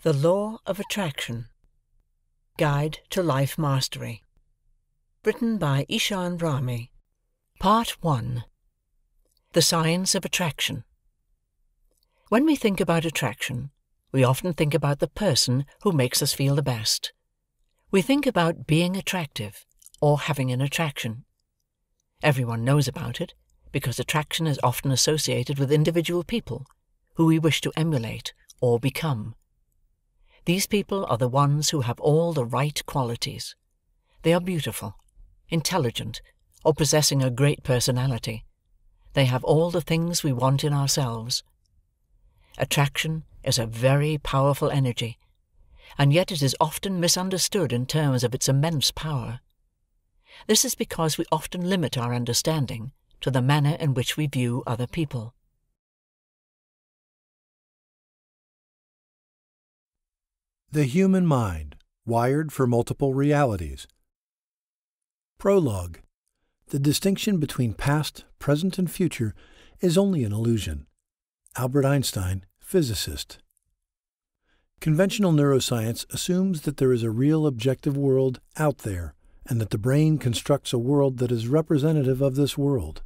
The Law of Attraction. Guide to Life Mastery. Written by ISHAN RAMI. Part 1. The Science of Attraction. When we think about attraction, we often think about the person who makes us feel the best. We think about being attractive, or having an attraction. Everyone knows about it, because attraction is often associated with individual people, who we wish to emulate or become. These people are the ones who have all the right qualities. They are beautiful, intelligent, or possessing a great personality. They have all the things we want in ourselves. Attraction is a very powerful energy, and yet it is often misunderstood in terms of its immense power. This is because we often limit our understanding to the manner in which we view other people. The human mind, wired for multiple realities. Prologue. The distinction between past, present, and future is only an illusion. Albert Einstein, physicist. Conventional neuroscience assumes that there is a real objective world out there, and that the brain constructs a world that is representative of this world.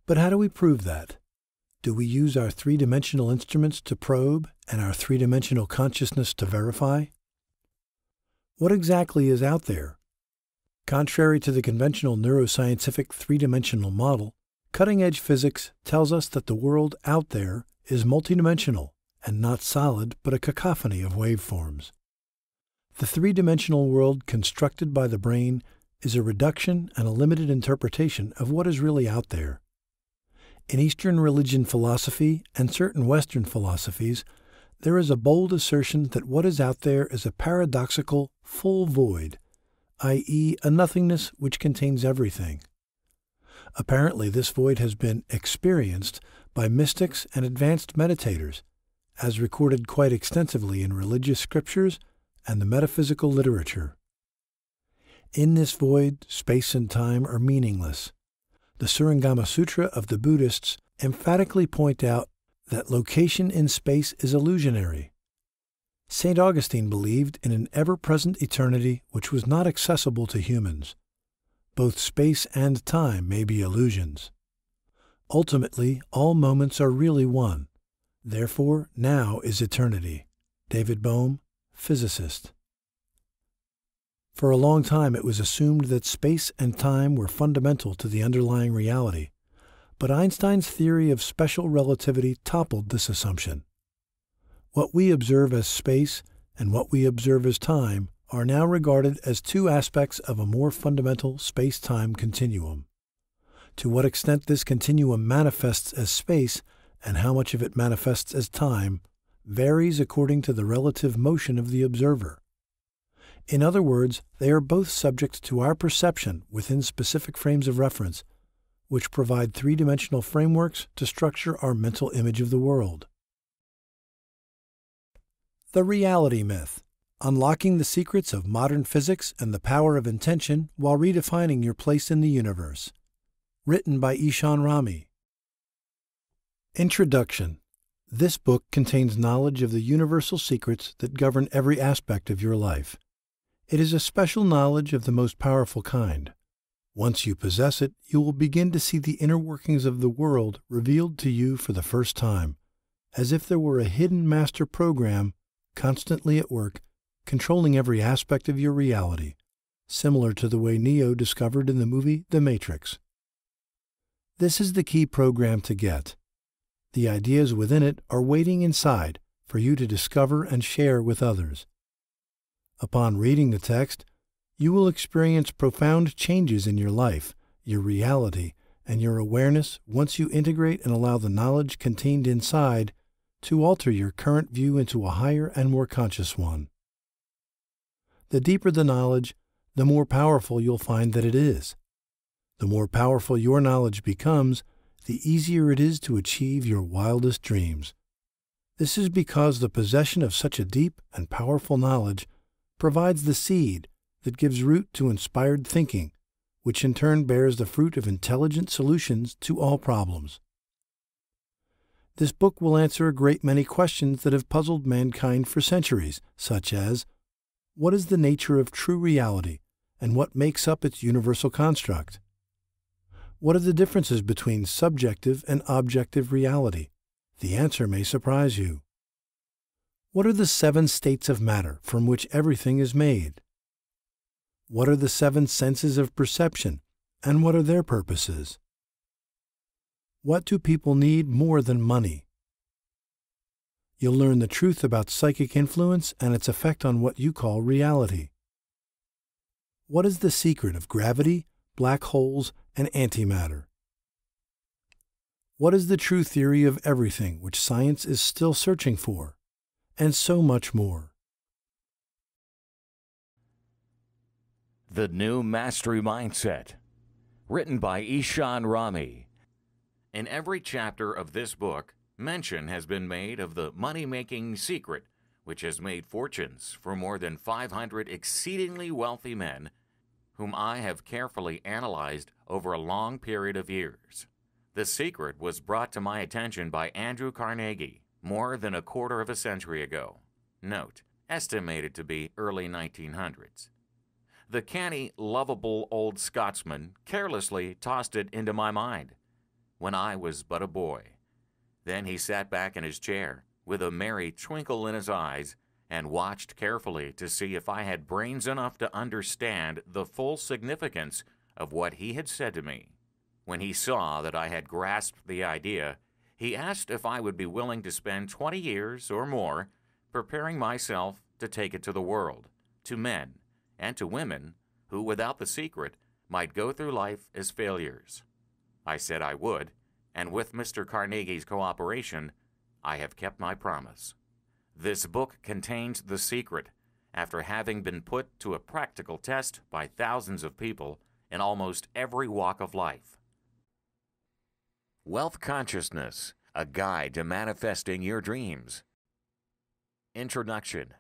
But how do we prove that? Do we use our three-dimensional instruments to probe and our three-dimensional consciousness to verify? What exactly is out there? Contrary to the conventional neuroscientific three-dimensional model, cutting-edge physics tells us that the world out there is multidimensional and not solid but a cacophony of waveforms. The three-dimensional world constructed by the brain is a reduction and a limited interpretation of what is really out there. In Eastern religion philosophy and certain Western philosophies, there is a bold assertion that what is out there is a paradoxical full void, i.e., a nothingness which contains everything. Apparently, this void has been experienced by mystics and advanced meditators, as recorded quite extensively in religious scriptures and the metaphysical literature. In this void, space and time are meaningless. The Surangama Sutra of the Buddhists emphatically point out that location in space is illusionary. St. Augustine believed in an ever-present eternity which was not accessible to humans. Both space and time may be illusions. Ultimately, all moments are really one. Therefore, now is eternity. David Bohm, physicist. For a long time it was assumed that space and time were fundamental to the underlying reality, but Einstein's theory of special relativity toppled this assumption. What we observe as space and what we observe as time are now regarded as two aspects of a more fundamental space-time continuum. To what extent this continuum manifests as space and how much of it manifests as time varies according to the relative motion of the observer. In other words, they are both subject to our perception within specific frames of reference, which provide three-dimensional frameworks to structure our mental image of the world. The Reality Myth. Unlocking the secrets of modern physics and the power of intention while redefining your place in the universe. Written by ISHAN RAMI. Introduction. This book contains knowledge of the universal secrets that govern every aspect of your life. It is a special knowledge of the most powerful kind. Once you possess it, you will begin to see the inner workings of the world revealed to you for the first time, as if there were a hidden master program constantly at work, controlling every aspect of your reality, similar to the way Neo discovered in the movie The Matrix. This is the key program to get. The ideas within it are waiting inside for you to discover and share with others. Upon reading the text, you will experience profound changes in your life, your reality, and your awareness once you integrate and allow the knowledge contained inside to alter your current view into a higher and more conscious one. The deeper the knowledge, the more powerful you'll find that it is. The more powerful your knowledge becomes, the easier it is to achieve your wildest dreams. This is because the possession of such a deep and powerful knowledge provides the seed that gives root to inspired thinking, which in turn bears the fruit of intelligent solutions to all problems. This book will answer a great many questions that have puzzled mankind for centuries, such as, what is the nature of true reality, and what makes up its universal construct? What are the differences between subjective and objective reality? The answer may surprise you. What are the 7 states of matter from which everything is made? What are the 7 senses of perception, and what are their purposes? What do people need more than money? You'll learn the truth about psychic influence and its effect on what you call reality. What is the secret of gravity, black holes, and antimatter? What is the true theory of everything which science is still searching for? And so much more. The New Mastery Mindset, written by ISHAN RAMI. In every chapter of this book, mention has been made of the money-making secret, which has made fortunes for more than 500 exceedingly wealthy men, whom I have carefully analyzed over a long period of years. The secret was brought to my attention by Andrew Carnegie more than a quarter of a century ago. Note, estimated to be early 1900s. The canny, lovable old Scotsman carelessly tossed it into my mind when I was but a boy. Then he sat back in his chair with a merry twinkle in his eyes and watched carefully to see if I had brains enough to understand the full significance of what he had said to me. When he saw that I had grasped the idea, he asked if I would be willing to spend 20 years or more preparing myself to take it to the world, to men, and to women who, without the secret, might go through life as failures. I said I would, and with Mr. Carnegie's cooperation, I have kept my promise. This book contains the secret, after having been put to a practical test by thousands of people in almost every walk of life. Wealth Consciousness, a guide to manifesting your dreams. Introduction.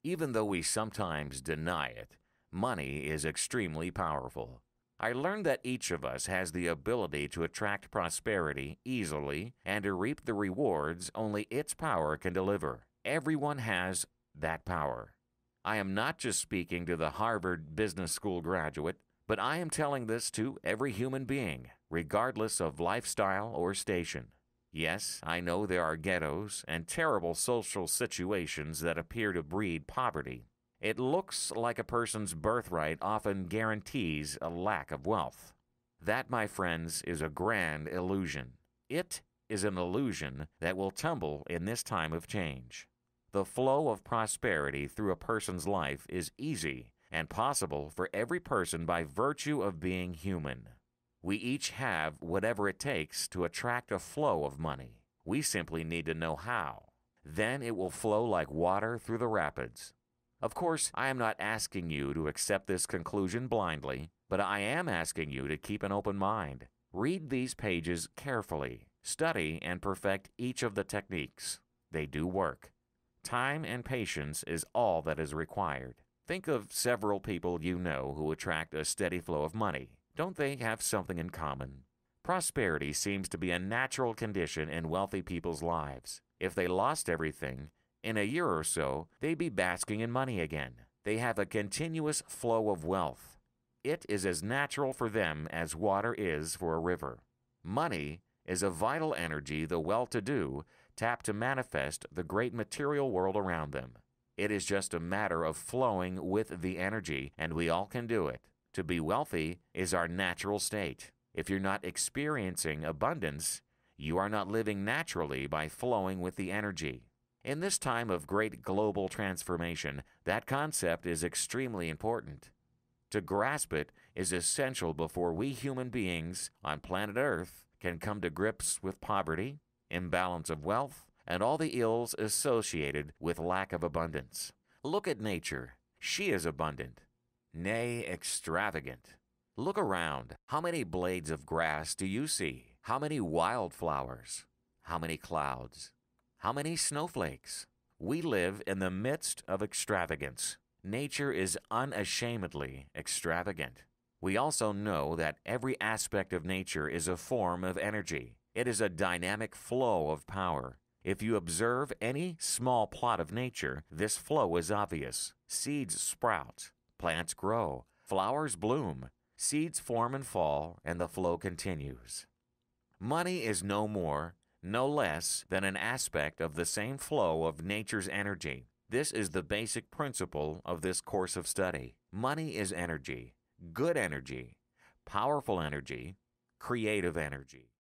Even though we sometimes deny it, money is extremely powerful. I learned that each of us has the ability to attract prosperity easily and to reap the rewards only its power can deliver. Everyone has that power. I am not just speaking to the Harvard Business School graduate, but I am telling this to every human being, regardless of lifestyle or station. Yes, I know there are ghettos and terrible social situations that appear to breed poverty. It looks like a person's birthright often guarantees a lack of wealth. That, my friends, is a grand illusion. It is an illusion that will tumble in this time of change. The flow of prosperity through a person's life is easy and possible for every person by virtue of being human. We each have whatever it takes to attract a flow of money. We simply need to know how. Then it will flow like water through the rapids. Of course, I am not asking you to accept this conclusion blindly, but I am asking you to keep an open mind. Read these pages carefully. Study and perfect each of the techniques. They do work. Time and patience is all that is required. Think of several people you know who attract a steady flow of money. Don't they have something in common? Prosperity seems to be a natural condition in wealthy people's lives. If they lost everything, in a year or so, they'd be basking in money again. They have a continuous flow of wealth. It is as natural for them as water is for a river. Money is a vital energy the well-to-do tap to manifest the great material world around them. It is just a matter of flowing with the energy, and we all can do it. To be wealthy is our natural state. If you're not experiencing abundance, you are not living naturally by flowing with the energy. In this time of great global transformation, that concept is extremely important. To grasp it is essential before we human beings on planet Earth can come to grips with poverty, imbalance of wealth, and all the ills associated with lack of abundance. Look at nature. She is abundant, nay, extravagant. Look around. How many blades of grass do you see? How many wildflowers? How many clouds? How many snowflakes? We live in the midst of extravagance. Nature is unashamedly extravagant. We also know that every aspect of nature is a form of energy. It is a dynamic flow of power. If you observe any small plot of nature, this flow is obvious. Seeds sprout, plants grow, flowers bloom, seeds form and fall, and the flow continues. Money is no more, no less than an aspect of the same flow of nature's energy. This is the basic principle of this course of study. Money is energy, good energy, powerful energy, creative energy.